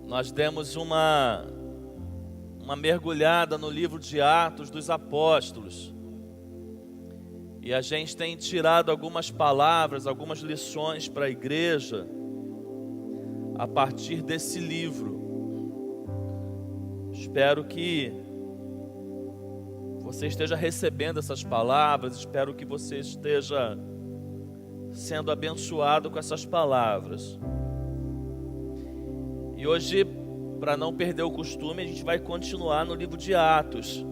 Nós demos uma mergulhada no livro de Atos dos Apóstolos. E a gente tem tirado algumas palavras, algumas lições para a igreja a partir desse livro. Espero que você esteja recebendo essas palavras, espero que você esteja sendo abençoado com essas palavras. E hoje, para não perder o costume, a gente vai continuar no livro de Atos.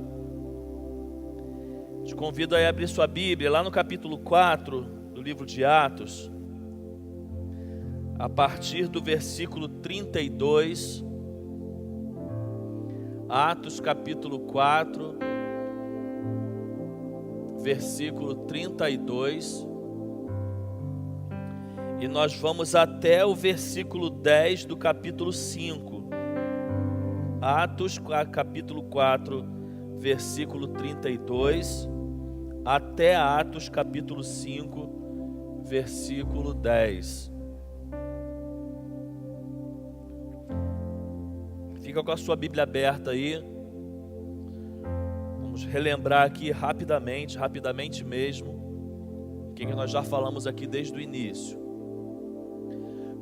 Te convido a abrir sua Bíblia, lá no capítulo 4 do livro de Atos, a partir do versículo 32. Atos capítulo 4, versículo 32. E nós vamos até o versículo 10 do capítulo 5. Atos capítulo 4, versículo 32, até Atos capítulo 5, versículo 10. Fica com a sua Bíblia aberta aí. Vamos relembrar aqui rapidamente mesmo, o que nós já falamos aqui desde o início.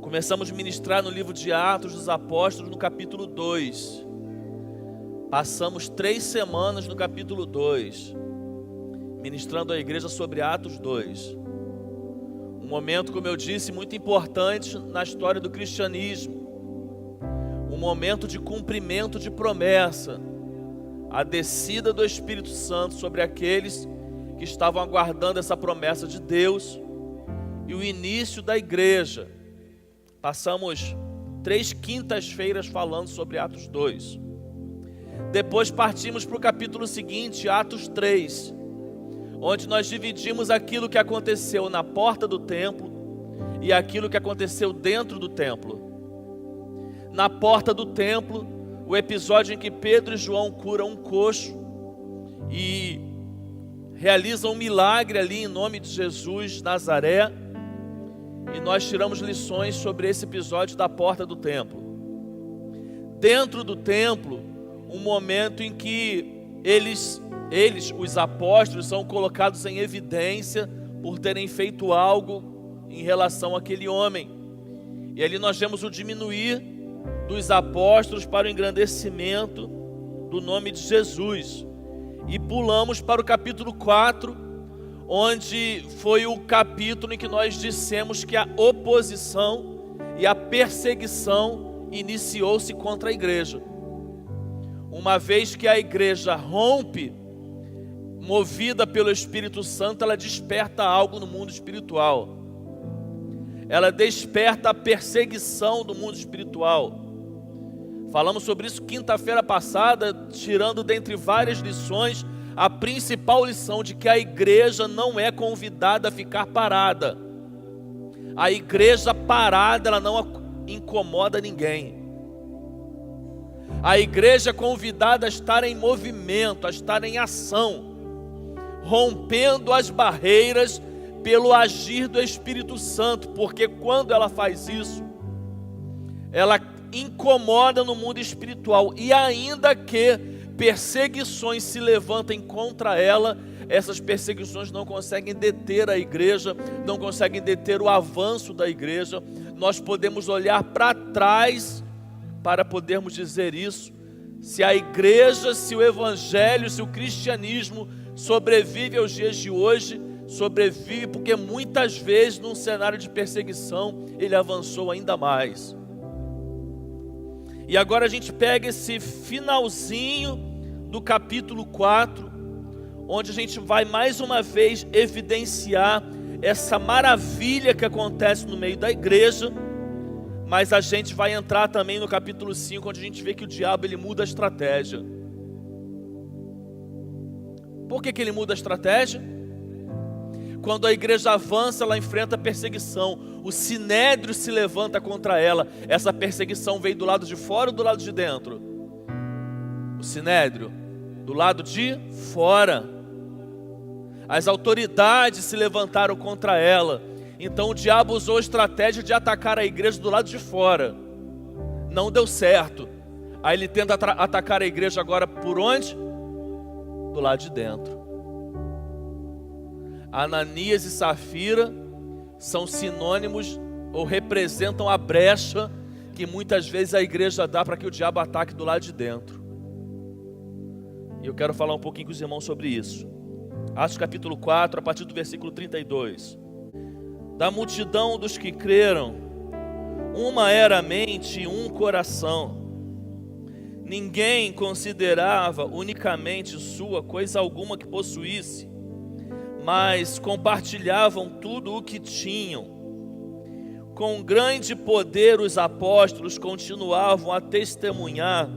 Começamos a ministrar no livro de Atos dos Apóstolos no capítulo 2. Passamos 3 semanas no capítulo 2, ministrando à igreja sobre Atos 2. Um momento, como eu disse, muito importante na história do cristianismo. Um momento de cumprimento de promessa. A descida do Espírito Santo sobre aqueles que estavam aguardando essa promessa de Deus. E o início da igreja. Passamos 3 quintas-feiras falando sobre Atos 2. Depois partimos para o capítulo seguinte, Atos 3, onde nós dividimos aquilo que aconteceu na porta do templo e aquilo que aconteceu dentro do templo. Na porta do templo, o episódio em que Pedro e João curam um coxo e realizam um milagre ali em nome de Jesus, Nazaré. E nós tiramos lições sobre esse episódio da porta do templo. Dentro do templo, um momento em que eles, os apóstolos, são colocados em evidência por terem feito algo em relação àquele homem. E ali nós vemos o diminuir dos apóstolos para o engrandecimento do nome de Jesus. E pulamos para o capítulo 4, onde foi o capítulo em que nós dissemos que a oposição e a perseguição iniciou-se contra a igreja. Uma vez que a igreja rompe, movida pelo Espírito Santo, ela desperta algo no mundo espiritual. Ela desperta a perseguição do mundo espiritual. Falamos sobre isso quinta-feira passada, tirando dentre várias lições, a principal lição de que a igreja não é convidada a ficar parada. A igreja parada, ela não incomoda ninguém. A igreja é convidada a estar em movimento, a estar em ação, rompendo as barreiras pelo agir do Espírito Santo, porque quando ela faz isso, ela incomoda no mundo espiritual, e ainda que perseguições se levantem contra ela, essas perseguições não conseguem deter a igreja, não conseguem deter o avanço da igreja. Nós podemos olhar para trás para podermos dizer isso. Se a igreja, se o evangelho, se o cristianismo sobrevive aos dias de hoje, sobrevive porque muitas vezes num cenário de perseguição ele avançou ainda mais. E agora a gente pega esse finalzinho do capítulo 4, onde a gente vai mais uma vez evidenciar essa maravilha que acontece no meio da igreja, mas a gente vai entrar também no capítulo 5, onde a gente vê que o diabo ele muda a estratégia. Por que ele muda a estratégia? Quando a igreja avança, ela enfrenta perseguição. O sinédrio se levanta contra ela. Essa perseguição veio do lado de fora ou do lado de dentro? O sinédrio, do lado de fora. As autoridades se levantaram contra ela. Então o diabo usou a estratégia de atacar a igreja do lado de fora. Não deu certo. Aí ele tenta atacar a igreja agora por onde? Do lado de dentro. Ananias e Safira são sinônimos ou representam a brecha que muitas vezes a igreja dá para que o diabo ataque do lado de dentro. E eu quero falar um pouquinho com os irmãos sobre isso. Atos capítulo 4, a partir do versículo 32. Da multidão dos que creram, uma era a mente e um coração. Ninguém considerava unicamente sua coisa alguma que possuísse, mas compartilhavam tudo o que tinham. Com grande poder os apóstolos continuavam a testemunhar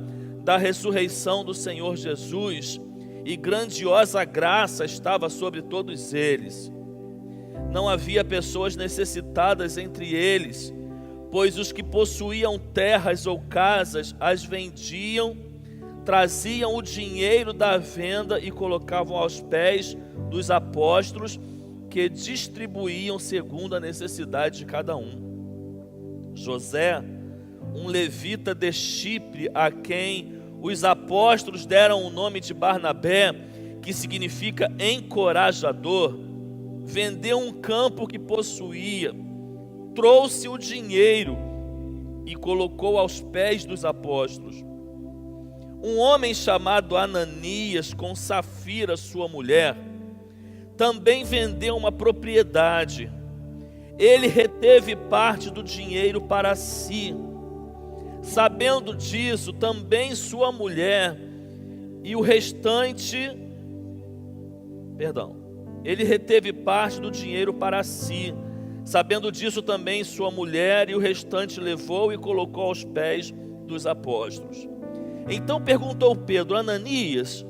da ressurreição do Senhor Jesus, e grandiosa graça estava sobre todos eles. Não havia pessoas necessitadas entre eles, pois os que possuíam terras ou casas as vendiam, traziam o dinheiro da venda e colocavam aos pés dos apóstolos, que distribuíam segundo a necessidade de cada um. José, um levita de Chipre, a quem os apóstolos deram o nome de Barnabé, que significa encorajador, vendeu um campo que possuía, trouxe o dinheiro e colocou aos pés dos apóstolos. Um homem chamado Ananias, com Safira, sua mulher, também vendeu uma propriedade. Ele reteve parte do dinheiro para si. Sabendo disso, também sua mulher e o restante, ele reteve parte do dinheiro para si. Sabendo disso, também sua mulher e o restante levou e colocou aos pés dos apóstolos. Então perguntou Pedro: Ananias,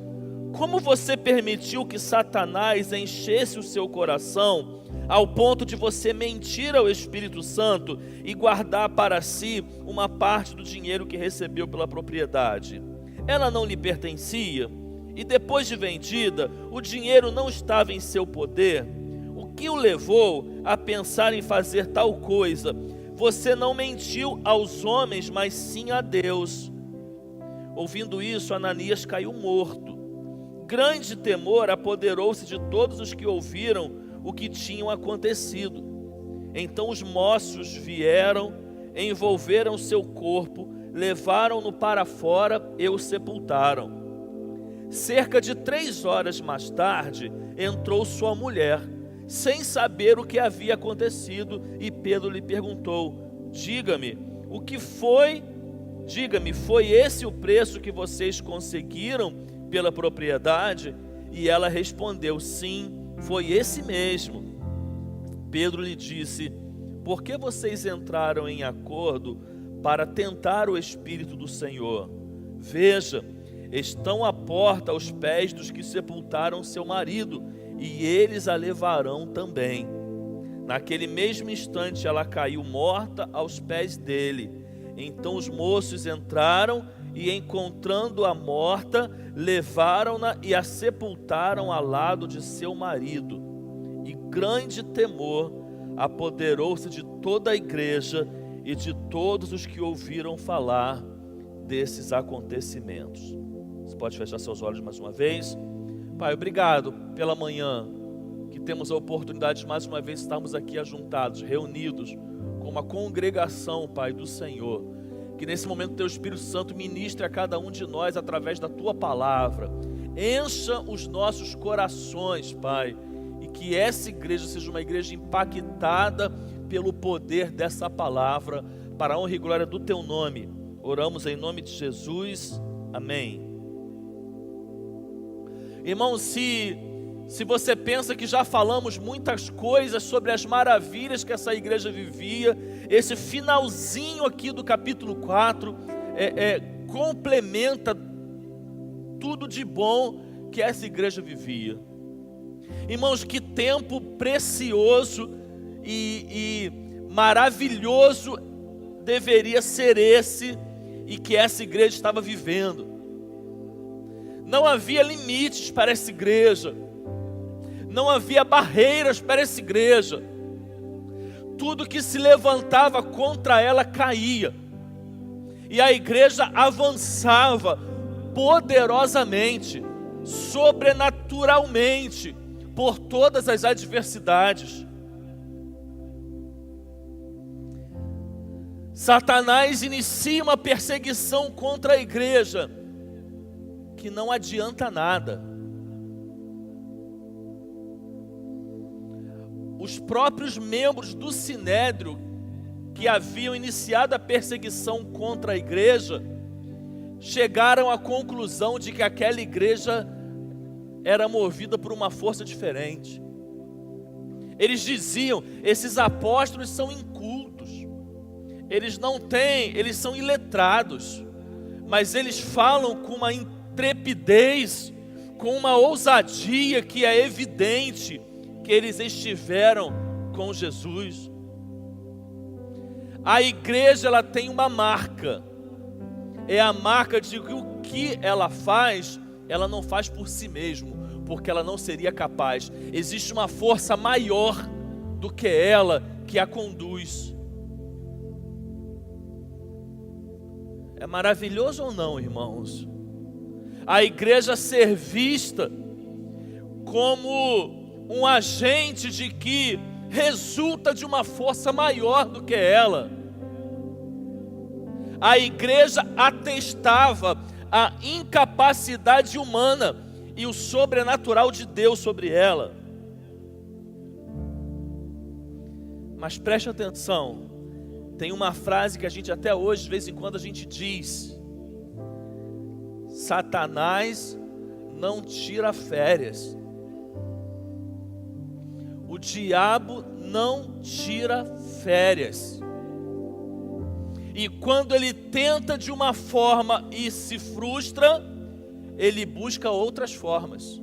como você permitiu que Satanás enchesse o seu coração ao ponto de você mentir ao Espírito Santo e guardar para si uma parte do dinheiro que recebeu pela propriedade? Ela não lhe pertencia, e depois de vendida, o dinheiro não estava em seu poder. O que o levou a pensar em fazer tal coisa? Você não mentiu aos homens, mas sim a Deus. Ouvindo isso, Ananias caiu morto. Grande temor apoderou-se de todos os que ouviram o que tinha acontecido. Então os moços vieram, envolveram seu corpo, levaram-no para fora e o sepultaram. Cerca de 3 horas mais tarde, entrou sua mulher, sem saber o que havia acontecido, e Pedro lhe perguntou: Diga-me, foi esse o preço que vocês conseguiram pela propriedade? E ela respondeu: Sim, foi esse mesmo. Pedro lhe disse: Por que vocês entraram em acordo para tentar o Espírito do Senhor? Veja, estão à porta aos pés dos que sepultaram seu marido, e eles a levarão também. Naquele mesmo instante ela caiu morta aos pés dele. Então os moços entraram e, encontrando-a morta, levaram-na e a sepultaram ao lado de seu marido. E grande temor apoderou-se de toda a igreja e de todos os que ouviram falar desses acontecimentos. Você pode fechar seus olhos mais uma vez? Pai, obrigado pela manhã, que temos a oportunidade de mais uma vez estarmos aqui ajuntados, reunidos, como uma congregação, Pai, do Senhor. Que nesse momento Teu Espírito Santo ministre a cada um de nós através da Tua palavra. Encha os nossos corações, Pai, e que essa igreja seja uma igreja impactada pelo poder dessa palavra, para a honra e glória do Teu nome. Oramos em nome de Jesus. Amém. Irmão, se você pensa que já falamos muitas coisas sobre as maravilhas que essa igreja vivia, esse finalzinho aqui do capítulo 4 complementa tudo de bom que essa igreja vivia. Irmãos, que tempo precioso e maravilhoso deveria ser esse e que essa igreja estava vivendo. Não havia limites para essa igreja, não havia barreiras para essa igreja. Tudo que se levantava contra ela caía. E a igreja avançava poderosamente, sobrenaturalmente, por todas as adversidades. Satanás inicia uma perseguição contra a igreja que não adianta nada. Os próprios membros do Sinédrio, que haviam iniciado a perseguição contra a igreja, chegaram à conclusão de que aquela igreja era movida por uma força diferente. Eles diziam: esses apóstolos são incultos, eles são iletrados, mas eles falam com uma intrepidez, com uma ousadia que é evidente que eles estiveram com Jesus. A igreja, ela tem uma marca, é a marca de que o que ela faz, ela não faz por si mesmo, porque ela não seria capaz. Existe uma força maior do que ela que a conduz. É maravilhoso ou não, irmãos? A igreja ser vista como um agente de que resulta de uma força maior do que ela. A igreja atestava a incapacidade humana e o sobrenatural de Deus sobre ela. Mas preste atenção, tem uma frase que a gente até hoje, de vez em quando a gente diz: Satanás não tira férias. O diabo não tira férias. E quando ele tenta de uma forma e se frustra, ele busca outras formas.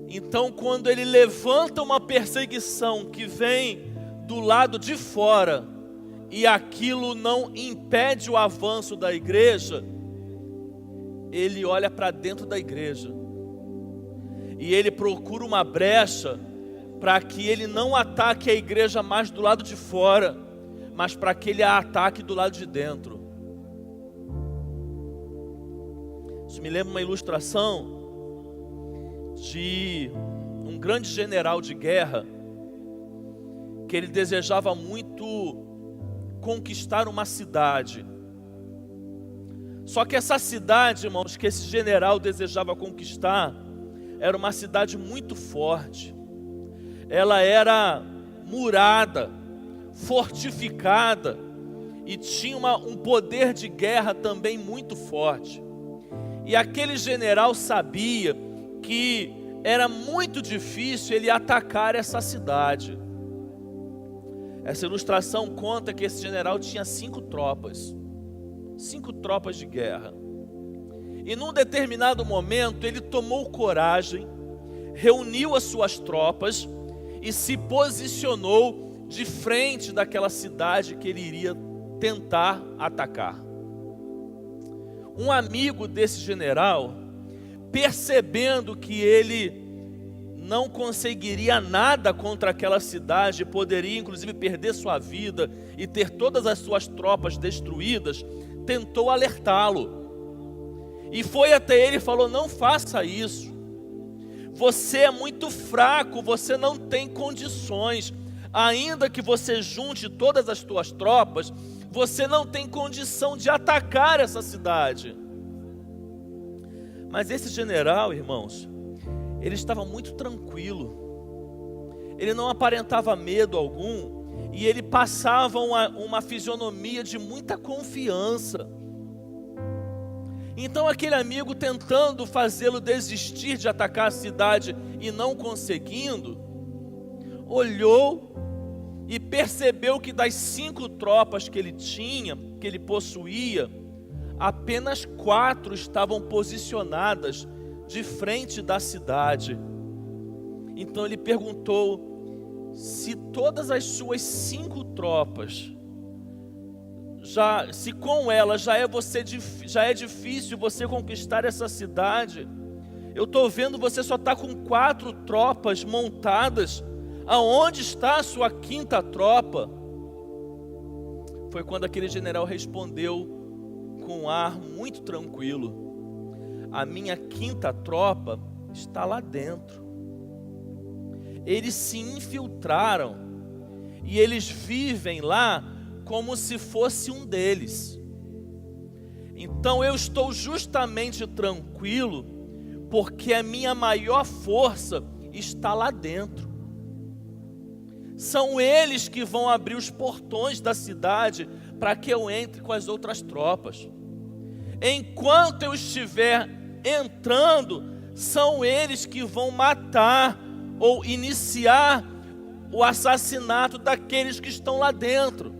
Então, quando ele levanta uma perseguição que vem do lado de fora, e aquilo não impede o avanço da igreja, ele olha para dentro da igreja. E ele procura uma brecha para que ele não ataque a igreja mais do lado de fora, mas para que ele a ataque do lado de dentro. Isso me lembra uma ilustração de um grande general de guerra, que ele desejava muito conquistar uma cidade. Só que essa cidade, irmãos, que esse general desejava conquistar, era uma cidade muito forte. Ela era murada, fortificada e tinha um poder de guerra também muito forte. E aquele general sabia que era muito difícil ele atacar essa cidade. Essa ilustração conta que esse general tinha 5 tropas de guerra. E num determinado momento ele tomou coragem, reuniu as suas tropas e se posicionou de frente daquela cidade que ele iria tentar atacar. Um amigo desse general, percebendo que ele não conseguiria nada contra aquela cidade, poderia inclusive perder sua vida e ter todas as suas tropas destruídas, tentou alertá-lo. E foi até ele e falou: não faça isso, você é muito fraco, você não tem condições, ainda que você junte todas as suas tropas, você não tem condição de atacar essa cidade. Mas esse general, irmãos, ele estava muito tranquilo, ele não aparentava medo algum, e ele passava uma fisionomia de muita confiança. Então aquele amigo, tentando fazê-lo desistir de atacar a cidade e não conseguindo, olhou e percebeu que das 5 tropas que ele tinha, que ele possuía, apenas 4 estavam posicionadas de frente da cidade. Então ele perguntou se todas as suas 5 tropas, se com elas já é difícil você conquistar essa cidade, eu estou vendo você só está com 4 tropas montadas, aonde está a sua 5ª tropa? foi quando aquele general respondeu com um ar muito tranquilo: a minha 5ª tropa está lá dentro. Eles se infiltraram e eles vivem lá como se fosse um deles. Então eu estou justamente tranquilo porque a minha maior força está lá dentro. São eles que vão abrir os portões da cidade para que eu entre com as outras tropas. Enquanto eu estiver entrando, são eles que vão matar ou iniciar o assassinato daqueles que estão lá dentro.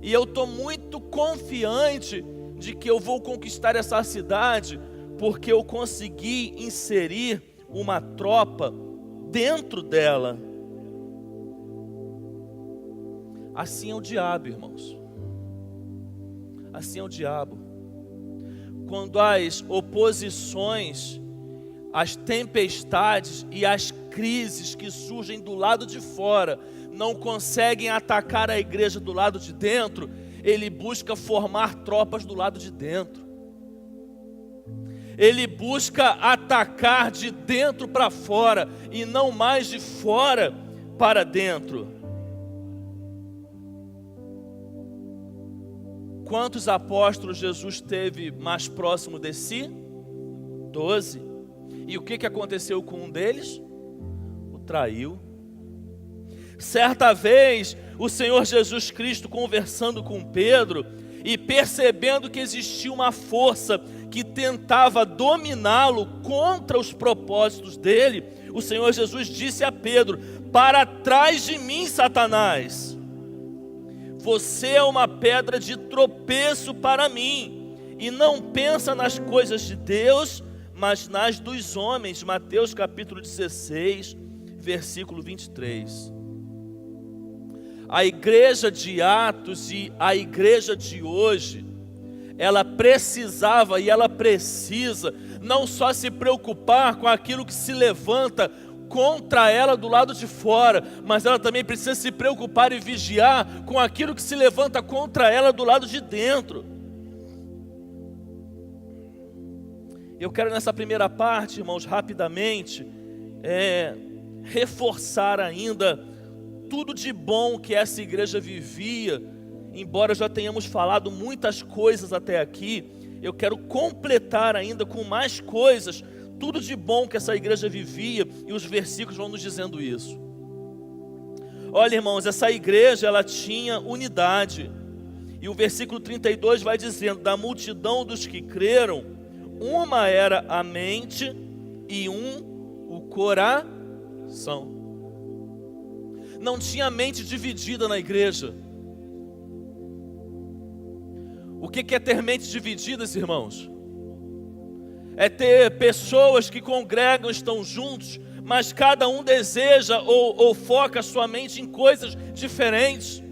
E eu estou muito confiante de que eu vou conquistar essa cidade, porque eu consegui inserir uma tropa dentro dela. Assim é o diabo, irmãos. Assim é o diabo. Quando as oposições, as tempestades e as crises que surgem do lado de fora não conseguem atacar a igreja do lado de dentro, ele busca formar tropas do lado de dentro. Ele busca atacar de dentro para fora e não mais de fora para dentro. Quantos apóstolos Jesus teve mais próximo de si? 12. E o que aconteceu com um deles? O traiu. Certa vez, o Senhor Jesus Cristo conversando com Pedro e percebendo que existia uma força que tentava dominá-lo contra os propósitos dele, o Senhor Jesus disse a Pedro: para trás de mim, Satanás, você é uma pedra de tropeço para mim, e não pensa nas coisas de Deus, mas nas dos homens. Mateus capítulo 16, versículo 23. A igreja de Atos e a igreja de hoje, ela precisava e ela precisa não só se preocupar com aquilo que se levanta contra ela do lado de fora, mas ela também precisa se preocupar e vigiar com aquilo que se levanta contra ela do lado de dentro. Eu quero nessa primeira parte, irmãos, rapidamente, reforçar ainda tudo de bom que essa igreja vivia. Embora já tenhamos falado muitas coisas até aqui, eu quero completar ainda com mais coisas, tudo de bom que essa igreja vivia, e os versículos vão nos dizendo isso. Olha, irmãos, essa igreja, ela tinha unidade, e o versículo 32 vai dizendo: da multidão dos que creram, uma era a mente e o coração. Não tinha mente dividida na igreja. O que é ter mentes divididas, irmãos? É ter pessoas que congregam, estão juntos, mas cada um deseja ou foca sua mente em coisas diferentes.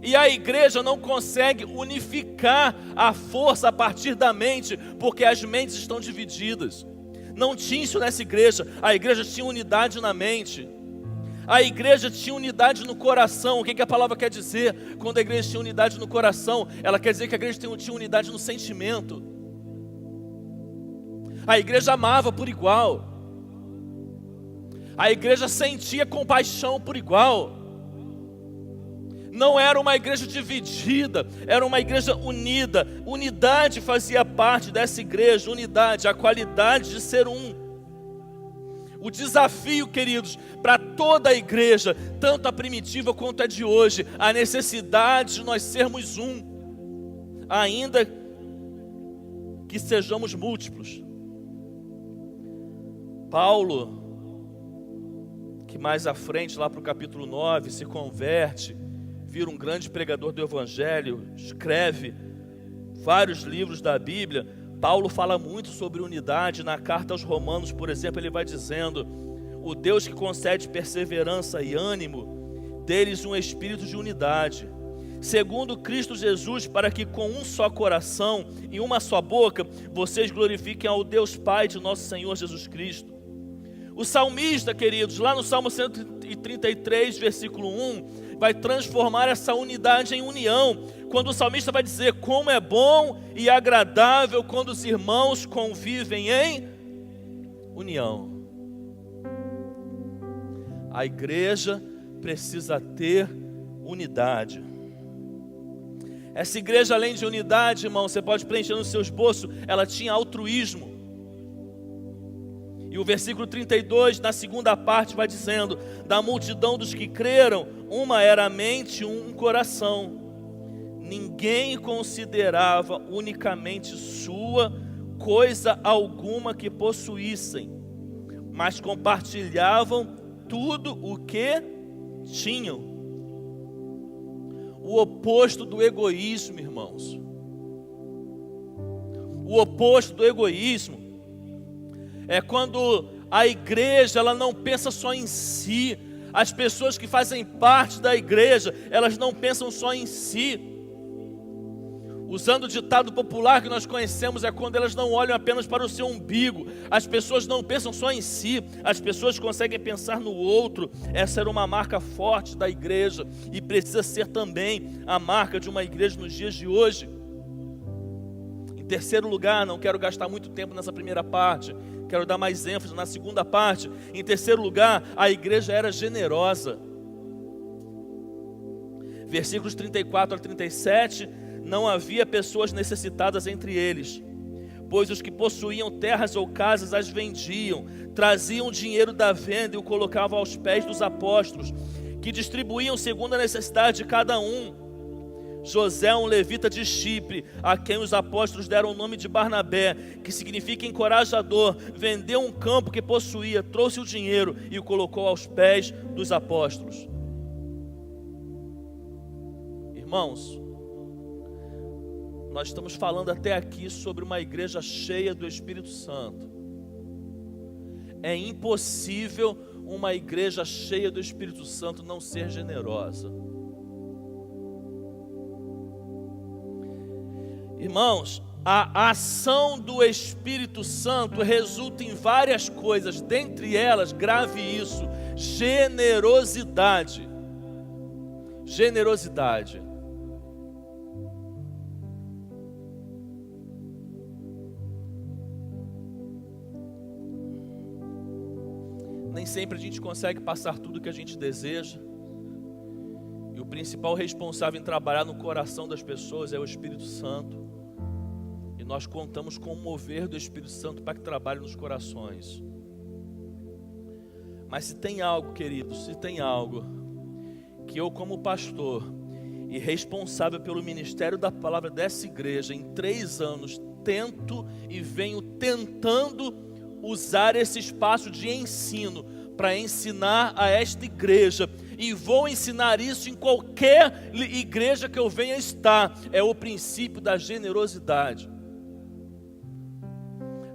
E a igreja não consegue unificar a força a partir da mente, porque as mentes estão divididas. Não tinha isso nessa igreja. A igreja tinha unidade na mente. A igreja tinha unidade no coração. O que a palavra quer dizer? Quando a igreja tinha unidade no coração, ela quer dizer que a igreja tinha unidade no sentimento. A igreja amava por igual. A igreja sentia compaixão por igual. Não era uma igreja dividida, era uma igreja unida. Unidade fazia parte dessa igreja, unidade, a qualidade de ser um. O desafio, queridos, para toda a igreja, tanto a primitiva quanto a de hoje, a necessidade de nós sermos um, ainda que sejamos múltiplos. Paulo, que mais à frente, lá para o capítulo 9, se converte, vira um grande pregador do Evangelho, escreve vários livros da Bíblia. Paulo fala muito sobre unidade. Na carta aos Romanos, por exemplo, ele vai dizendo: o Deus que concede perseverança e ânimo, deles um espírito de unidade, segundo Cristo Jesus, para que com um só coração e uma só boca, vocês glorifiquem ao Deus Pai de nosso Senhor Jesus Cristo. O salmista, queridos, lá no Salmo 133, versículo 1, vai transformar essa unidade em união. Quando o salmista vai dizer: como é bom e agradável quando os irmãos convivem em união. A igreja precisa ter unidade. Essa igreja, além de unidade, irmão, você pode preencher no seu esboço, ela tinha altruísmo. E o versículo 32, na segunda parte, vai dizendo: da multidão dos que creram, uma era a mente, um coração. Ninguém considerava unicamente sua coisa alguma que possuíssem, mas compartilhavam tudo o que tinham. O oposto do egoísmo, irmãos. O oposto do egoísmo é quando a igreja, ela não pensa só em si. As pessoas que fazem parte da igreja, elas não pensam só em si. Usando o ditado popular que nós conhecemos, é quando elas não olham apenas para o seu umbigo. As pessoas não pensam só em si, as pessoas conseguem pensar no outro. Essa era uma marca forte da igreja e precisa ser também a marca de uma igreja nos dias de hoje. Em terceiro lugar, não quero gastar muito tempo nessa primeira parte, quero dar mais ênfase na segunda parte. Em terceiro lugar, a igreja era generosa. Versículos 34 a 37, não havia pessoas necessitadas entre eles, pois os que possuíam terras ou casas as vendiam, traziam o dinheiro da venda e o colocavam aos pés dos apóstolos, que distribuíam segundo a necessidade de cada um. José, um levita de Chipre, a quem os apóstolos deram o nome de Barnabé, que significa encorajador, vendeu um campo que possuía, trouxe o dinheiro e o colocou aos pés dos apóstolos. Irmãos, nós estamos falando até aqui sobre uma igreja cheia do Espírito Santo. É impossível uma igreja cheia do Espírito Santo não ser generosa. Irmãos, a ação do Espírito Santo resulta em várias coisas, dentre elas, grave isso, generosidade. Generosidade. Nem sempre a gente consegue passar tudo que a gente deseja. E o principal responsável em trabalhar no coração das pessoas é o Espírito Santo. E nós contamos com o mover do Espírito Santo para que trabalhe nos corações. Mas se tem algo, queridos, se tem algo que eu, como pastor e responsável pelo ministério da palavra dessa igreja, em 3 anos, tento e venho tentando usar esse espaço de ensino para ensinar a esta igreja, e vou ensinar isso em qualquer igreja que eu venha estar, é o princípio da generosidade.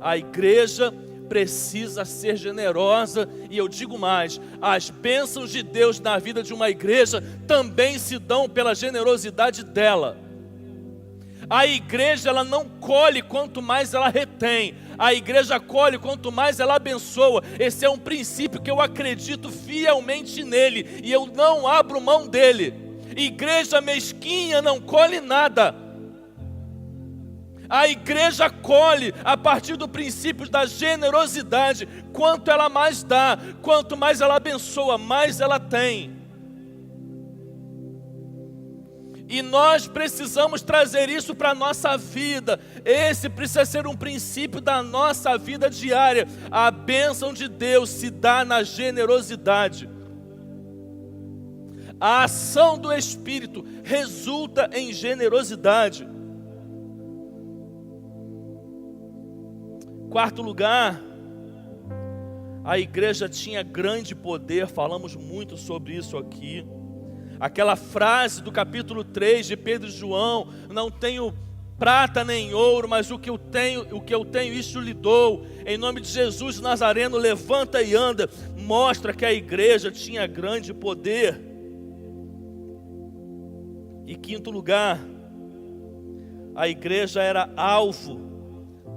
A igreja precisa ser generosa, e eu digo mais, as bênçãos de Deus na vida de uma igreja também se dão pela generosidade dela. A igreja, ela não colhe quanto mais ela retém. A igreja colhe quanto mais ela abençoa. Esse é um princípio que eu acredito fielmente nele, e eu não abro mão dele. Igreja mesquinha não colhe nada. A igreja colhe a partir do princípio da generosidade. Quanto ela mais dá, quanto mais ela abençoa, mais ela tem. E nós precisamos trazer isso para a nossa vida. Esse precisa ser um princípio da nossa vida diária. A bênção de Deus se dá na generosidade. A ação do Espírito resulta em generosidade. Quarto lugar, a igreja tinha grande poder. Falamos muito sobre isso aqui. Aquela frase do capítulo 3 de Pedro e João: não tenho prata nem ouro, mas o que eu tenho, isso lhe dou. Em nome de Jesus Nazareno, levanta e anda. Mostra que a igreja tinha grande poder. E quinto lugar, a igreja era alvo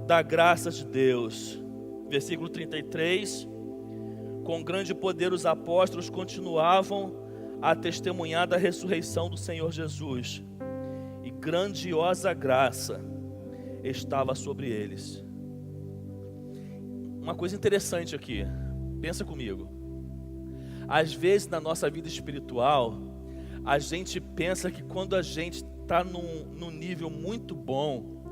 da graça de Deus. Versículo 33: com grande poder os apóstolos continuavam a testemunhar da ressurreição do Senhor Jesus, e grandiosa graça estava sobre eles. Uma coisa interessante aqui, pensa comigo. Às vezes na nossa vida espiritual, a gente pensa que quando a gente está num nível muito bom,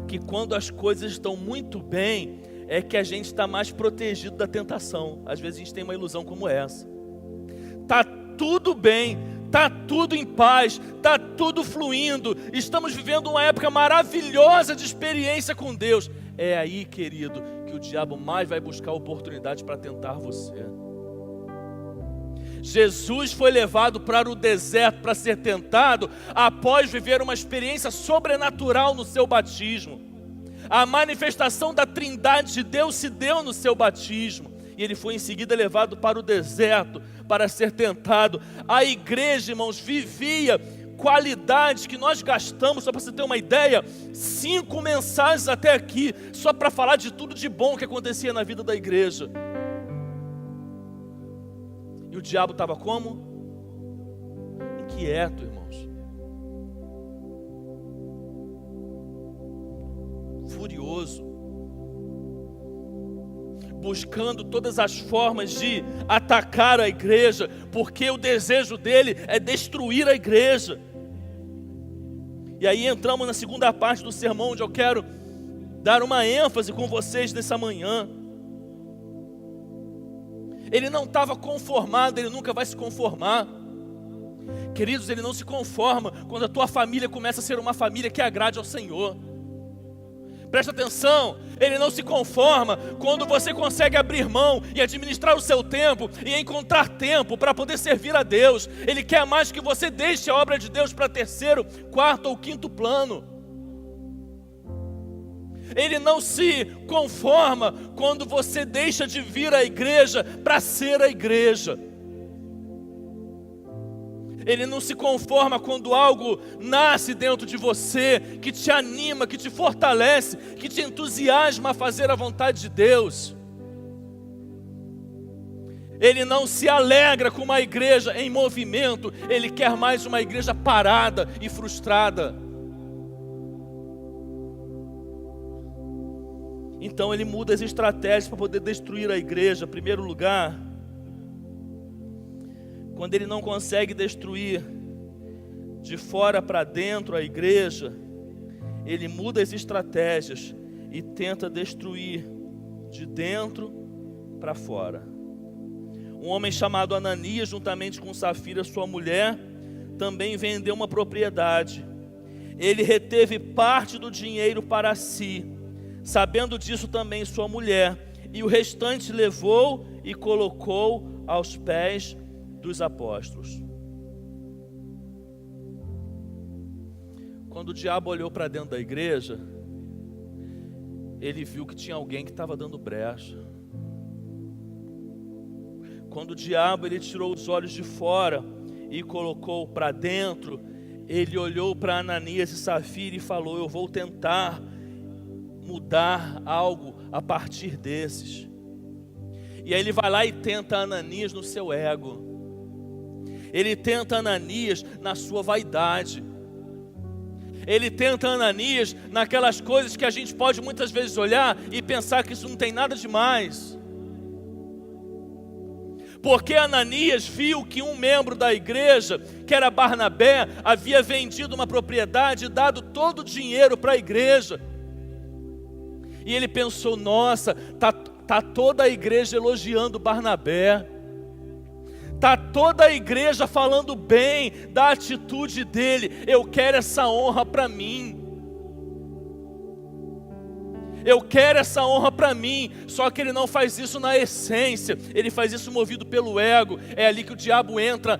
que quando as coisas estão muito bem, é que a gente está mais protegido da tentação. Às vezes a gente tem uma ilusão como essa. Está tudo bem, está tudo em paz, está tudo fluindo, estamos vivendo uma época maravilhosa de experiência com Deus. É aí, querido, que o diabo mais vai buscar oportunidade para tentar você. Jesus foi levado para o deserto para ser tentado após viver uma experiência sobrenatural no seu batismo. A manifestação da Trindade de Deus se deu no seu batismo, e ele foi em seguida levado para o deserto para ser tentado. A igreja, irmãos, vivia qualidades que nós gastamos, só para você ter uma ideia, 5 mensagens até aqui, só para falar de tudo de bom que acontecia na vida da igreja. E o diabo estava como? Inquieto, irmãos. Furioso. Buscando todas as formas de atacar a igreja, porque o desejo dele é destruir a igreja. E aí entramos na segunda parte do sermão, onde eu quero dar uma ênfase com vocês nessa manhã. Ele não estava conformado, ele nunca vai se conformar. Queridos, ele não se conforma quando a tua família começa a ser uma família que agrade ao Senhor. Presta atenção, ele não se conforma quando você consegue abrir mão e administrar o seu tempo e encontrar tempo para poder servir a Deus. Ele quer mais que você deixe a obra de Deus para 3º, 4º ou 5º plano. Ele não se conforma quando você deixa de vir à igreja para ser a igreja. Ele não se conforma quando algo nasce dentro de você, que te anima, que te fortalece, que te entusiasma a fazer a vontade de Deus. Ele não se alegra com uma igreja em movimento, ele quer mais uma igreja parada e frustrada. Então ele muda as estratégias para poder destruir a igreja. Em primeiro lugar, quando ele não consegue destruir de fora para dentro a igreja, ele muda as estratégias e tenta destruir de dentro para fora. Um homem chamado Ananias, juntamente com Safira, sua mulher, também vendeu uma propriedade. Ele reteve parte do dinheiro para si, sabendo disso também sua mulher, e o restante levou e colocou aos pés dos apóstolos. Quando o diabo olhou para dentro da igreja, ele viu que tinha alguém que estava dando brecha. Quando o diabo ele tirou os olhos de fora e colocou para dentro, ele olhou para Ananias e Safira e falou: eu vou tentar mudar algo a partir desses. E aí ele vai lá e tenta Ananias no seu ego. Ele tenta Ananias na sua vaidade. Ele tenta Ananias naquelas coisas que a gente pode muitas vezes olhar e pensar que isso não tem nada demais. Porque Ananias viu que um membro da igreja, que era Barnabé, havia vendido uma propriedade e dado todo o dinheiro para a igreja. E ele pensou: nossa, tá toda a igreja elogiando Barnabé. Está toda a igreja falando bem da atitude dele. Eu quero essa honra para mim. Eu quero essa honra para mim. Só que ele não faz isso na essência. Ele faz isso movido pelo ego. É ali que o diabo entra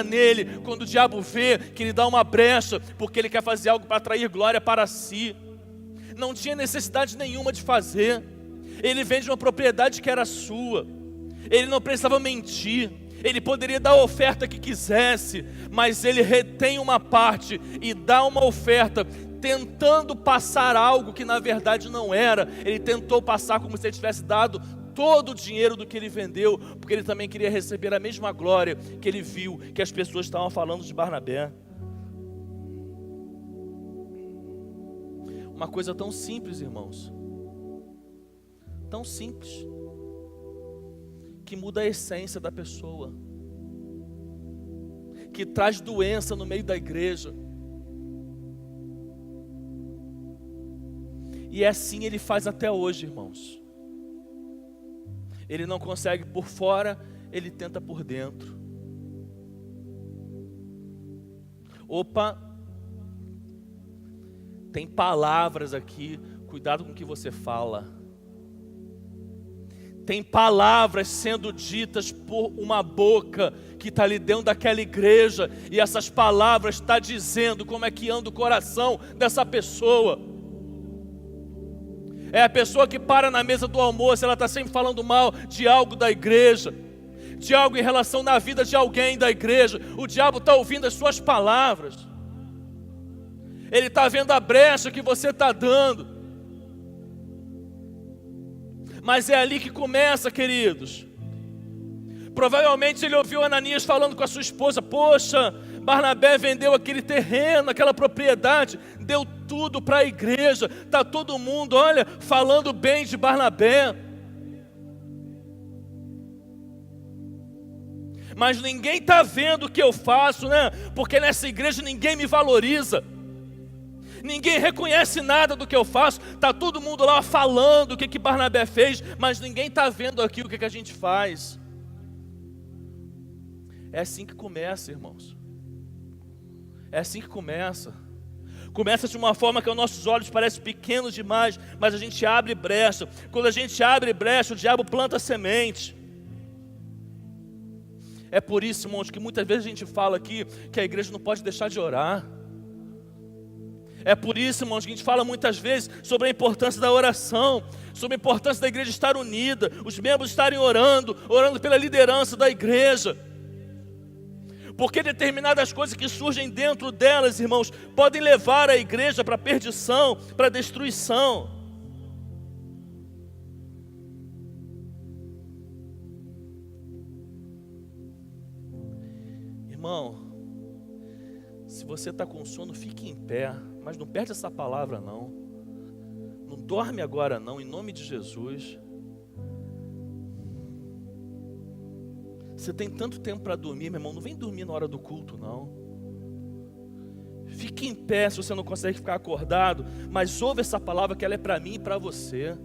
nele. Quando o diabo vê que ele dá uma brecha, porque ele quer fazer algo para atrair glória para si. Não tinha necessidade nenhuma de fazer. Ele vende uma propriedade que era sua. Ele não precisava mentir. Ele poderia dar a oferta que quisesse, mas ele retém uma parte e dá uma oferta, tentando passar algo que na verdade não era. Ele tentou passar como se ele tivesse dado todo o dinheiro do que ele vendeu, porque ele também queria receber a mesma glória que ele viu que as pessoas estavam falando de Barnabé. Uma coisa tão simples, irmãos, tão simples, que muda a essência da pessoa, que traz doença no meio da igreja. E assim ele faz até hoje, irmãos. Ele não consegue por fora, ele tenta por dentro. Opa, tem palavras aqui, cuidado com o que você fala. Tem palavras sendo ditas por uma boca que está ali dentro daquela igreja, e essas palavras estão dizendo como é que anda o coração dessa pessoa. É a pessoa que para na mesa do almoço, ela está sempre falando mal de algo da igreja, de algo em relação na vida de alguém da igreja. O diabo está ouvindo as suas palavras, ele está vendo a brecha que você está dando. Mas é ali que começa, queridos. Provavelmente ele ouviu Ananias falando com a sua esposa: poxa, Barnabé vendeu aquele terreno, aquela propriedade, deu tudo para a igreja, está todo mundo, olha, falando bem de Barnabé. Mas ninguém está vendo o que eu faço, né? Porque nessa igreja ninguém me valoriza. Ninguém reconhece nada do que eu faço. Está todo mundo lá falando o que Barnabé fez, mas ninguém está vendo aqui o que a gente faz. É assim que começa, irmãos. É assim que começa. Começa de uma forma que aos nossos olhos parece pequenos demais, mas a gente abre brecha. Quando a gente abre brecha, o diabo planta semente. É por isso, irmãos, que muitas vezes a gente fala aqui que a igreja não pode deixar de orar. É por isso, irmãos, que a gente fala muitas vezes sobre a importância da oração, sobre a importância da igreja estar unida, os membros estarem orando pela liderança da igreja. Porque determinadas coisas que surgem dentro delas, irmãos, podem levar a igreja para a perdição, para a destruição. Irmão, se você está com sono, fique em pé, mas não perde essa palavra não. Não dorme agora não, em nome de Jesus. Você tem tanto tempo para dormir, meu irmão, não vem dormir na hora do culto não. Fique em pé se você não consegue ficar acordado, mas ouve essa palavra que ela é para mim e para você.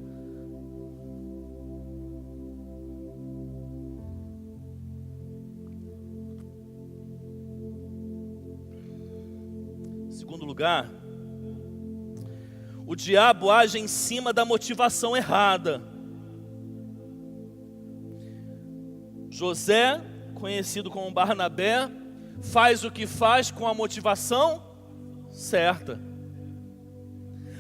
Segundo lugar, o diabo age em cima da motivação errada. José, conhecido como Barnabé, faz o que faz com a motivação certa.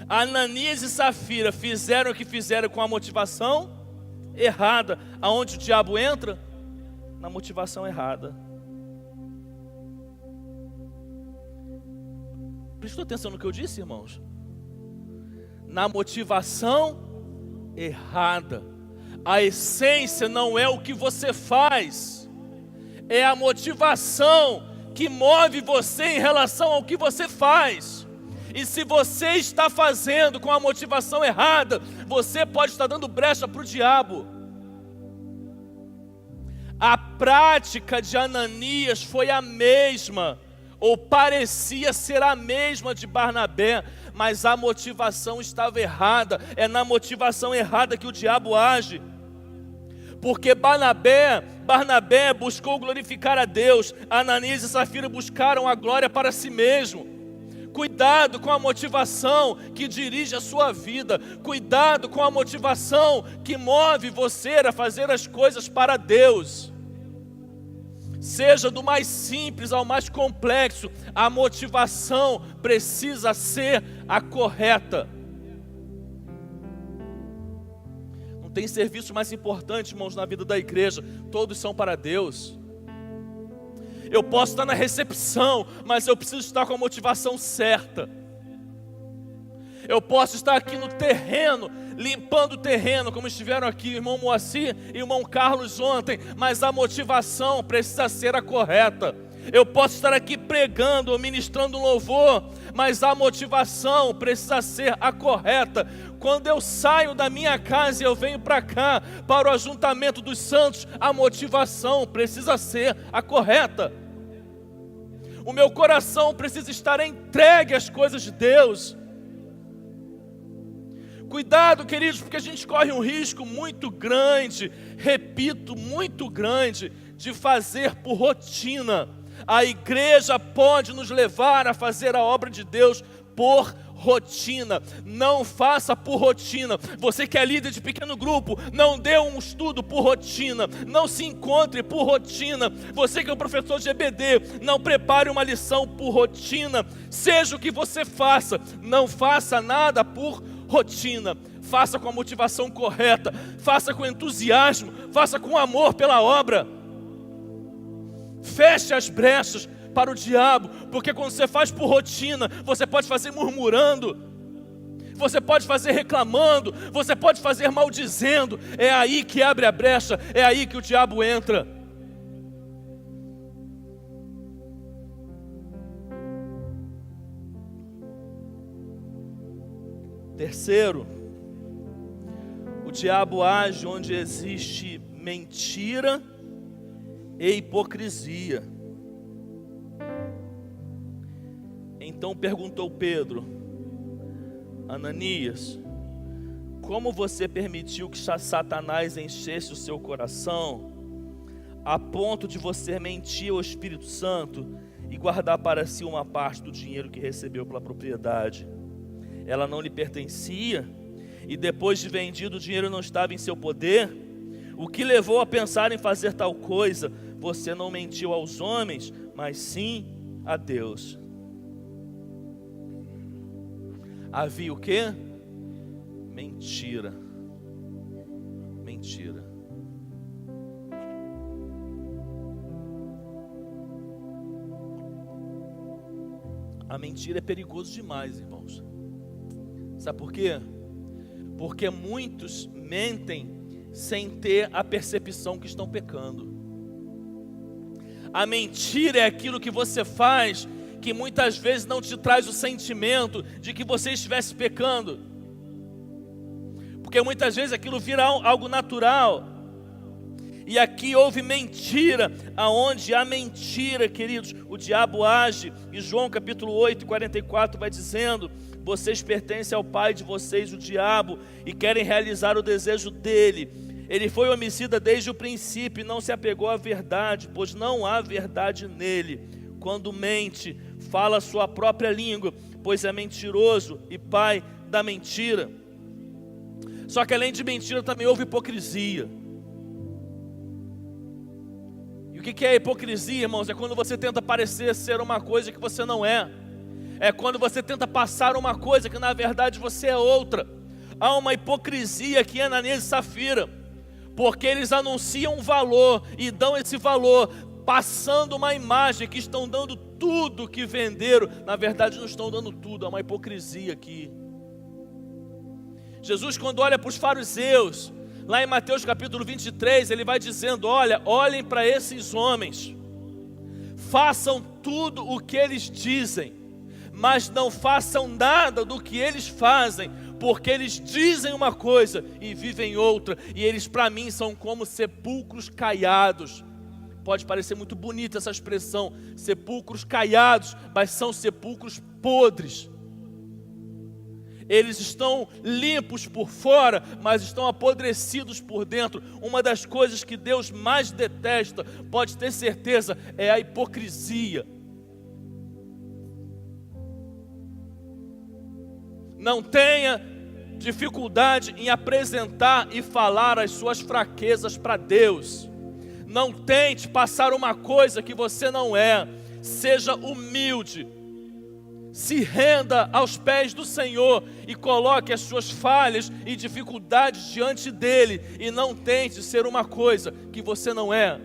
Ananias e Safira fizeram o que fizeram com a motivação errada. Aonde o diabo entra? Na motivação errada. Prestou atenção no que eu disse, irmãos? Na motivação errada. A essência não é o que você faz, é a motivação que move você em relação ao que você faz. E se você está fazendo com a motivação errada, você pode estar dando brecha para o diabo. A prática de Ananias foi a mesma, ou parecia ser a mesma de Barnabé, mas a motivação estava errada. É na motivação errada que o diabo age. Porque Barnabé buscou glorificar a Deus, Ananias e Safira buscaram a glória para si mesmo. Cuidado com a motivação que dirige a sua vida. Cuidado com a motivação que move você a fazer as coisas para Deus. Seja do mais simples ao mais complexo, a motivação precisa ser a correta. Não tem serviço mais importante, irmãos, na vida da igreja. Todos são para Deus. Eu posso estar na recepção, mas eu preciso estar com a motivação certa. Eu posso estar aqui no terreno, limpando o terreno, como estiveram aqui o irmão Moacir e o irmão Carlos ontem, mas a motivação precisa ser a correta. Eu posso estar aqui pregando ou ministrando louvor, mas a motivação precisa ser a correta. Quando eu saio da minha casa e eu venho para cá, para o ajuntamento dos santos, a motivação precisa ser a correta. O meu coração precisa estar entregue às coisas de Deus. Cuidado, queridos, porque a gente corre um risco muito grande, repito, muito grande, de fazer por rotina. A igreja pode nos levar a fazer a obra de Deus por rotina. Não faça por rotina. Você que é líder de pequeno grupo, não dê um estudo por rotina. Não se encontre por rotina. Você que é um professor de EBD, não prepare uma lição por rotina. Seja o que você faça, não faça nada por rotina. Faça com a motivação correta, faça com entusiasmo, faça com amor pela obra. Feche as brechas para o diabo, porque quando você faz por rotina, você pode fazer murmurando, você pode fazer reclamando, você pode fazer maldizendo. É aí que abre a brecha, é aí que o diabo entra. Terceiro, o diabo age onde existe mentira e hipocrisia. Então perguntou Pedro: Ananias, como você permitiu que Satanás enchesse o seu coração, a ponto de você mentir ao Espírito Santo e guardar para si uma parte do dinheiro que recebeu pela propriedade? Ela não lhe pertencia, e depois de vendido o dinheiro não estava em seu poder? O que levou a pensar em fazer tal coisa? Você não mentiu aos homens, mas sim a Deus. Havia o quê? Mentira. Mentira. A mentira é perigoso demais, irmãos. Sabe por quê? Porque muitos mentem sem ter a percepção que estão pecando. A mentira é aquilo que você faz, que muitas vezes não te traz o sentimento de que você estivesse pecando. Porque muitas vezes aquilo vira algo natural. E aqui houve mentira, aonde há mentira, queridos, o diabo age. E João capítulo 8, 44 vai dizendo: vocês pertencem ao pai de vocês, o diabo, e querem realizar o desejo dele. Ele foi homicida desde o princípio e não se apegou à verdade, pois não há verdade nele. Quando mente, fala a sua própria língua, pois é mentiroso e pai da mentira. Só que além de mentira também houve hipocrisia. E o que é hipocrisia, irmãos? É quando você tenta parecer ser uma coisa que você não é. É quando você tenta passar uma coisa que na verdade você é outra. Há uma hipocrisia aqui em Ananias e Safira, porque eles anunciam um valor e dão esse valor passando uma imagem que estão dando tudo que venderam. Na verdade não estão dando tudo, há uma hipocrisia aqui. Jesus, quando olha para os fariseus, lá em Mateus capítulo 23, ele vai dizendo: olhem para esses homens, façam tudo o que eles dizem, mas não façam nada do que eles fazem, porque eles dizem uma coisa e vivem outra, e eles para mim são como sepulcros caiados. Pode parecer muito bonita essa expressão, sepulcros caiados, mas são sepulcros podres. Eles estão limpos por fora, mas estão apodrecidos por dentro. Uma das coisas que Deus mais detesta, pode ter certeza, é a hipocrisia. Não tenha dificuldade em apresentar e falar as suas fraquezas para Deus. Não tente passar uma coisa que você não é. Seja humilde. Se renda aos pés do Senhor e coloque as suas falhas e dificuldades diante dele. E não tente ser uma coisa que você não é.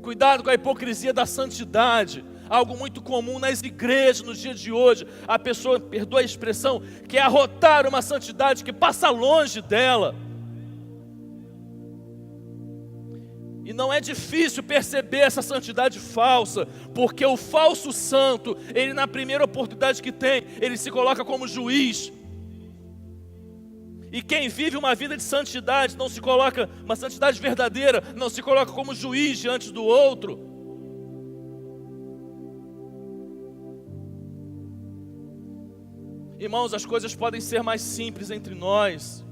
Cuidado com a hipocrisia da santidade. algo muito comum nas igrejas nos dias de hoje. A pessoa, perdoa a expressão, quer arrotar uma santidade que passa longe dela. E não é difícil perceber essa santidade falsa, porque o falso santo, ele na primeira oportunidade que tem, ele se coloca como juiz. E quem vive uma vida de santidade, não se coloca, uma santidade verdadeira, não se coloca como juiz diante do outro. Irmãos, as coisas podem ser mais simples entre nós.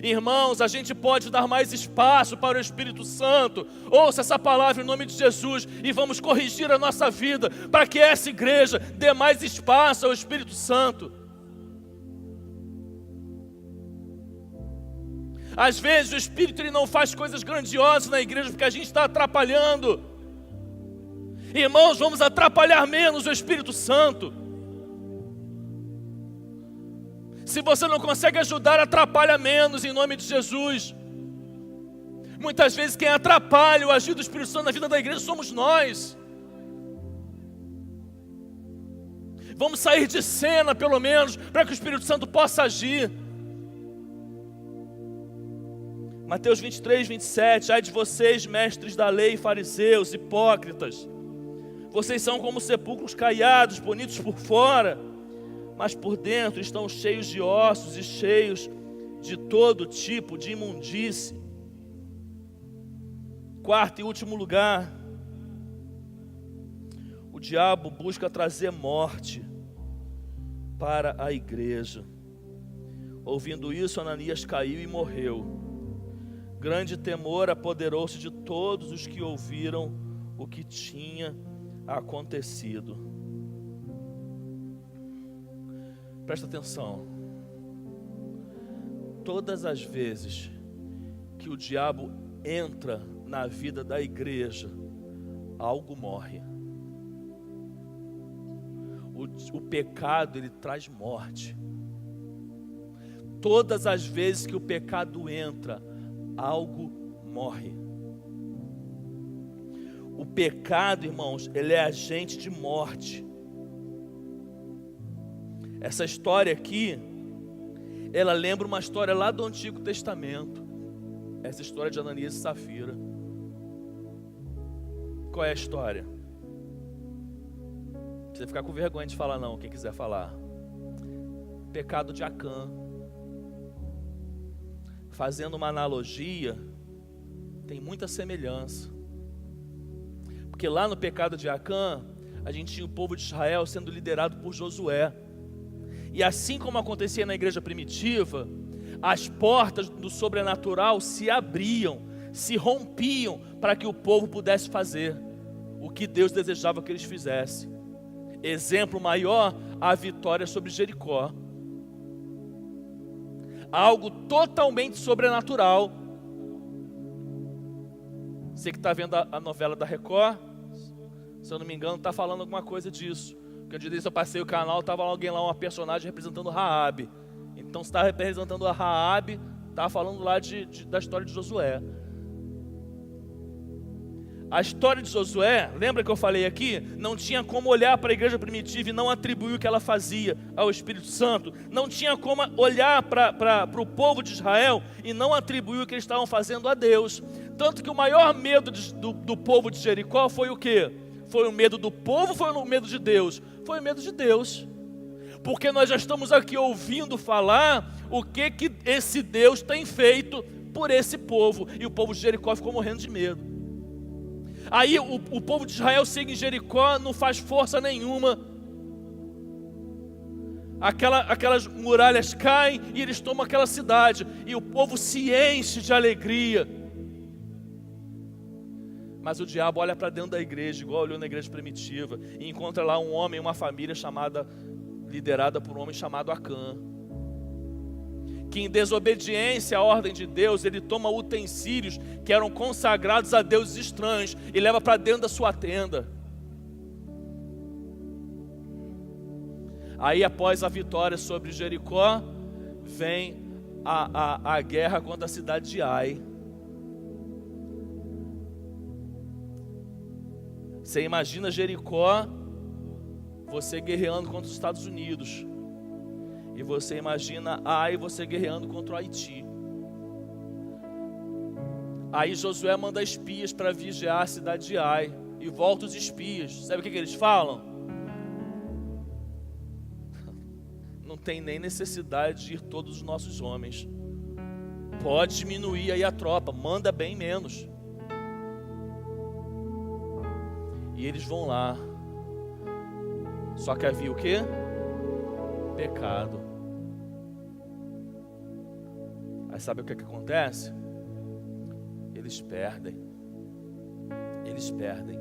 Irmãos, a gente pode dar mais espaço para o Espírito Santo. Ouça essa palavra em nome de Jesus e vamos corrigir a nossa vida para que essa igreja dê mais espaço ao Espírito Santo. Às vezes o Espírito ele não faz coisas grandiosas na igreja porque a gente está atrapalhando. Irmãos, vamos atrapalhar menos o Espírito Santo. Se você não consegue ajudar, atrapalha menos em nome de Jesus. Muitas vezes quem atrapalha o agir do Espírito Santo na vida da igreja somos nós. Vamos sair de cena pelo menos para que o Espírito Santo possa agir. Mateus 23, 27, ai de vocês, mestres da lei, fariseus, hipócritas. Vocês são como sepulcros caiados, bonitos por fora, mas por dentro estão cheios de ossos e cheios de todo tipo de imundície. Quarto e último lugar, o diabo busca trazer morte para a igreja. Ouvindo isso, Ananias caiu e morreu. Grande temor apoderou-se de todos os que ouviram o que tinha acontecido. Presta atenção. Todas as vezes que o diabo entra na vida da igreja, algo morre. O pecado, ele traz morte. Todas as vezes que o pecado entra, algo morre. O pecado, irmãos, ele é agente de morte. Essa história aqui, ela lembra uma história lá do Antigo Testamento. Essa história de Ananias e Safira. Qual é a história? Não precisa ficar com vergonha de falar não, quem quiser falar. Pecado de Acã. Fazendo uma analogia, tem muita semelhança. Porque lá no pecado de Acã, a gente tinha o povo de Israel sendo liderado por Josué. E assim como acontecia na igreja primitiva, as portas do sobrenatural se abriam, se rompiam para que o povo pudesse fazer o que Deus desejava que eles fizessem. Exemplo maior, a vitória sobre Jericó. Algo totalmente sobrenatural. Você que está vendo a novela da Record, se eu não me engano, está falando alguma coisa disso. Porque eu disse, eu passei o canal, estava alguém lá, uma personagem representando Raabe. Então, se está representando a Raabe, está falando lá da história de Josué. A história de Josué, lembra que eu falei aqui? Não tinha como olhar para a igreja primitiva e não atribuir o que ela fazia ao Espírito Santo. Não tinha como olhar para o povo de Israel e não atribuir o que eles estavam fazendo a Deus. Tanto que o maior medo do povo de Jericó foi o quê? Foi o medo do povo ou foi o medo de Deus? Foi o medo de Deus. Porque nós já estamos aqui ouvindo falar o que esse Deus tem feito por esse povo. E o povo de Jericó ficou morrendo de medo. Aí o povo de Israel chega em Jericó, não faz força nenhuma. Aquelas muralhas caem e eles tomam aquela cidade. E o povo se enche de alegria. Mas o diabo olha para dentro da igreja, igual olhou na igreja primitiva, e encontra lá um homem, uma família liderada por um homem chamado Acã, que em desobediência à ordem de Deus, ele toma utensílios que eram consagrados a deuses estranhos e leva para dentro da sua tenda. Aí após a vitória sobre Jericó, vem a guerra contra a cidade de Ai. Você imagina Jericó, você guerreando contra os Estados Unidos. E você imagina Ai, você guerreando contra o Haiti. Aí Josué manda espias para vigiar a cidade de Ai. E volta os espias. Sabe o que eles falam? Não tem nem necessidade de ir todos os nossos homens. Pode diminuir aí a tropa, manda bem menos. E eles vão lá. Só que havia o quê? Pecado. Aí sabe o que acontece? Eles perdem. Eles perdem.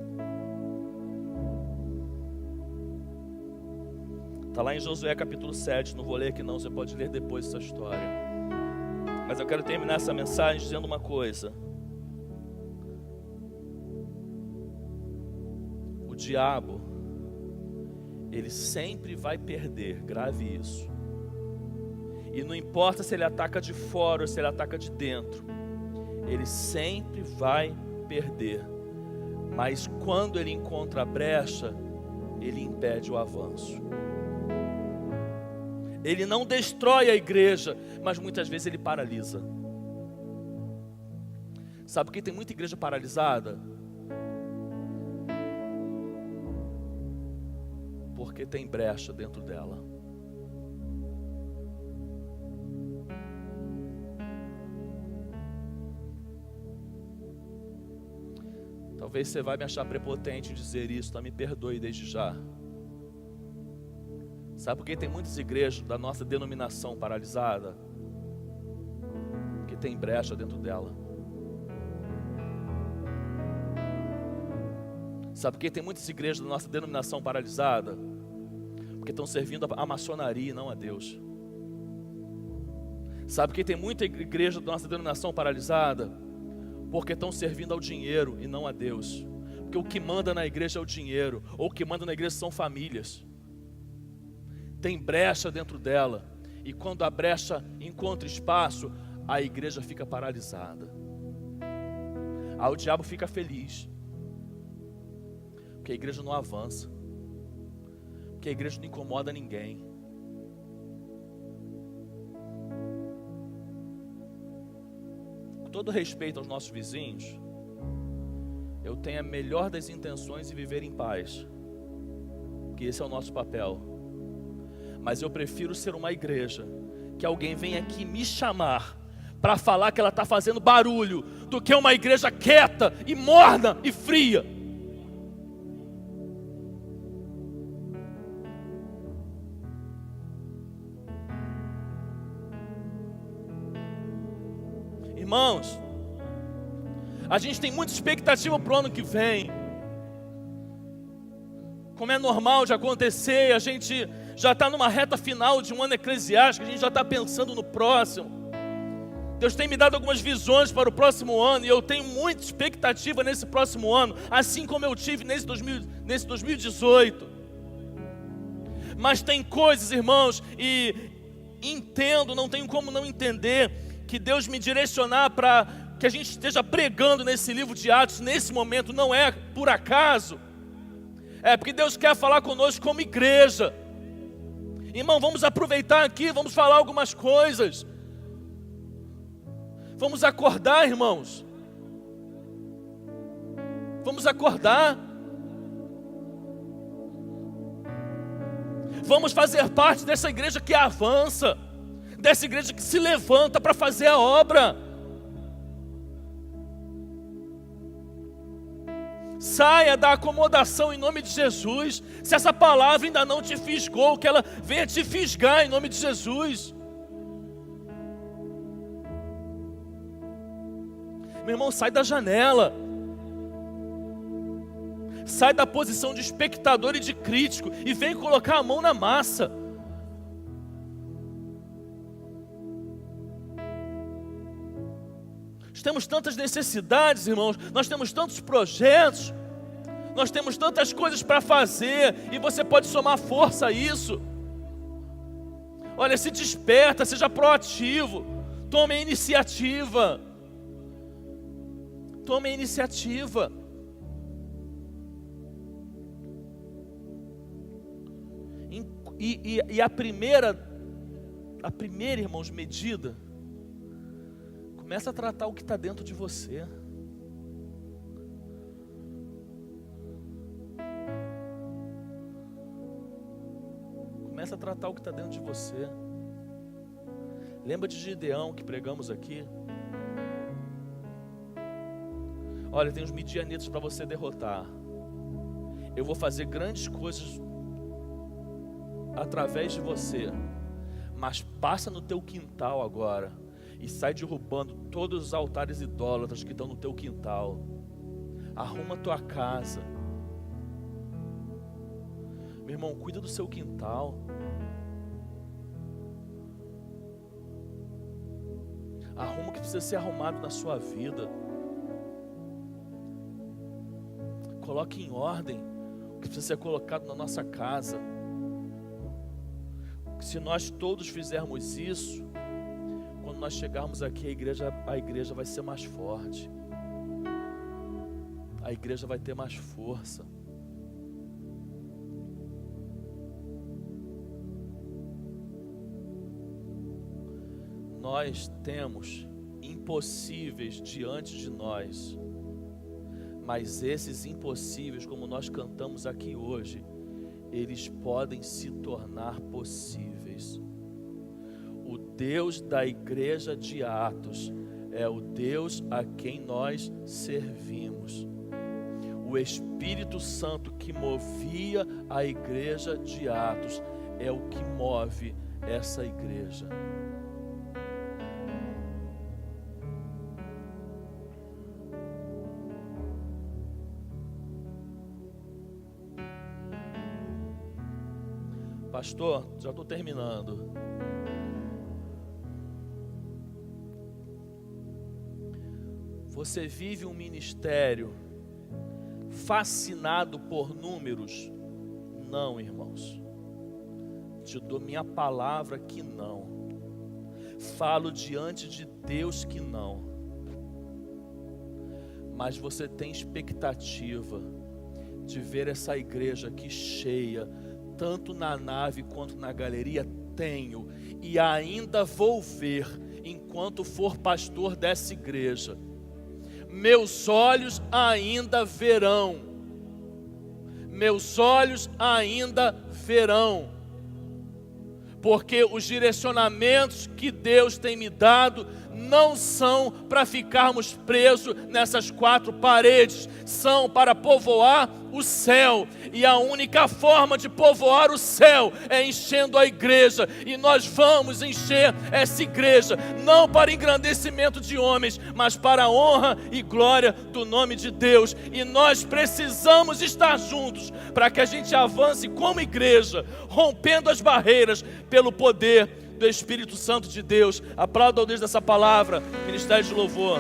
Está lá em Josué capítulo 7. Não vou ler aqui não, você pode ler depois essa história. Mas eu quero terminar essa mensagem dizendo uma coisa. O diabo, ele sempre vai perder, grave isso. E não importa se ele ataca de fora ou se ele ataca de dentro, ele sempre vai perder. Mas quando ele encontra a brecha, ele impede o avanço. Ele não destrói a igreja, mas muitas vezes ele paralisa. Sabe por que tem muita igreja paralisada? Porque tem brecha dentro dela. Talvez você vai me achar prepotente em dizer isso, então me perdoe desde já. Sabe por que tem muitas igrejas da nossa denominação paralisada? Porque tem brecha dentro dela. Sabe por que tem muitas igrejas da nossa denominação paralisada? Porque estão servindo a maçonaria e não a Deus. Sabe por que tem muita igreja da nossa denominação paralisada? Porque estão servindo ao dinheiro e não a Deus. Porque o que manda na igreja é o dinheiro, ou o que manda na igreja são famílias. Tem brecha dentro dela, e quando a brecha encontra espaço, a igreja fica paralisada. Aí o diabo fica feliz, porque a igreja não avança, porque a igreja não incomoda ninguém. Com todo respeito aos nossos vizinhos, eu tenho a melhor das intenções de viver em paz, porque esse é o nosso papel. Mas eu prefiro ser uma igreja que alguém vem aqui me chamar para falar que ela está fazendo barulho, do que uma igreja quieta e morna e fria. Irmãos, a gente tem muita expectativa para o ano que vem. Como é normal de acontecer, a gente já está numa reta final de um ano eclesiástico, a gente já está pensando no próximo. Deus tem me dado algumas visões para o próximo ano, e eu tenho muita expectativa nesse próximo ano, assim como eu tive nesse 2018. Mas tem coisas, irmãos, e entendo, não tenho como não entender, que Deus me direcionar para que a gente esteja pregando nesse livro de Atos, nesse momento, não é por acaso. É porque Deus quer falar conosco como igreja. Irmão, vamos aproveitar aqui, vamos falar algumas coisas. Vamos acordar, irmãos. Vamos acordar. Vamos fazer parte dessa igreja que avança, dessa igreja que se levanta para fazer a obra. Saia da acomodação em nome de Jesus. Se essa palavra ainda não te fisgou, que ela venha te fisgar em nome de Jesus. Meu irmão, sai da janela. Sai da posição de espectador e de crítico e vem colocar a mão na massa. Nós temos tantas necessidades, irmãos, nós temos tantos projetos, nós temos tantas coisas para fazer, e você pode somar força a isso. Olha, se desperta, seja proativo, tome a iniciativa. Tome a iniciativa. E a primeira, irmãos, medida, começa a tratar o que está dentro de você. Começa a tratar o que está dentro de você. Lembra de Gideão que pregamos aqui? Olha, tem uns midianitas para você derrotar. Eu vou fazer grandes coisas através de você, mas passa no teu quintal agora e sai derrubando todos os altares idólatras que estão no teu quintal. Arruma a tua casa. Meu irmão, cuida do seu quintal. Arruma o que precisa ser arrumado na sua vida. Coloque em ordem o que precisa ser colocado na nossa casa. Se nós todos fizermos isso, quando nós chegarmos aqui, a igreja vai ser mais forte. A igreja vai ter mais força. Nós temos impossíveis diante de nós, mas esses impossíveis, como nós cantamos aqui hoje, eles podem se tornar possíveis. O Deus da igreja de Atos é o Deus a quem nós servimos. O Espírito Santo que movia a igreja de Atos é o que move essa igreja. Pastor, já estou terminando. Você vive um ministério fascinado por números? Não, irmãos. Te dou minha palavra que não. Falo diante de Deus que não. Mas você tem expectativa de ver essa igreja aqui cheia, tanto na nave quanto na galeria? Tenho, e ainda vou ver, enquanto for pastor dessa igreja. Meus olhos ainda verão. Meus olhos ainda verão. Porque os direcionamentos que Deus tem me dado não são para ficarmos presos nessas quatro paredes, são para povoar o céu. E a única forma de povoar o céu é enchendo a igreja. E nós vamos encher essa igreja, não para engrandecimento de homens, mas para a honra e glória do nome de Deus. E nós precisamos estar juntos para que a gente avance como igreja, rompendo as barreiras pelo poder do Espírito Santo de Deus. Aplauda ao Deus dessa palavra. Ministério de louvor.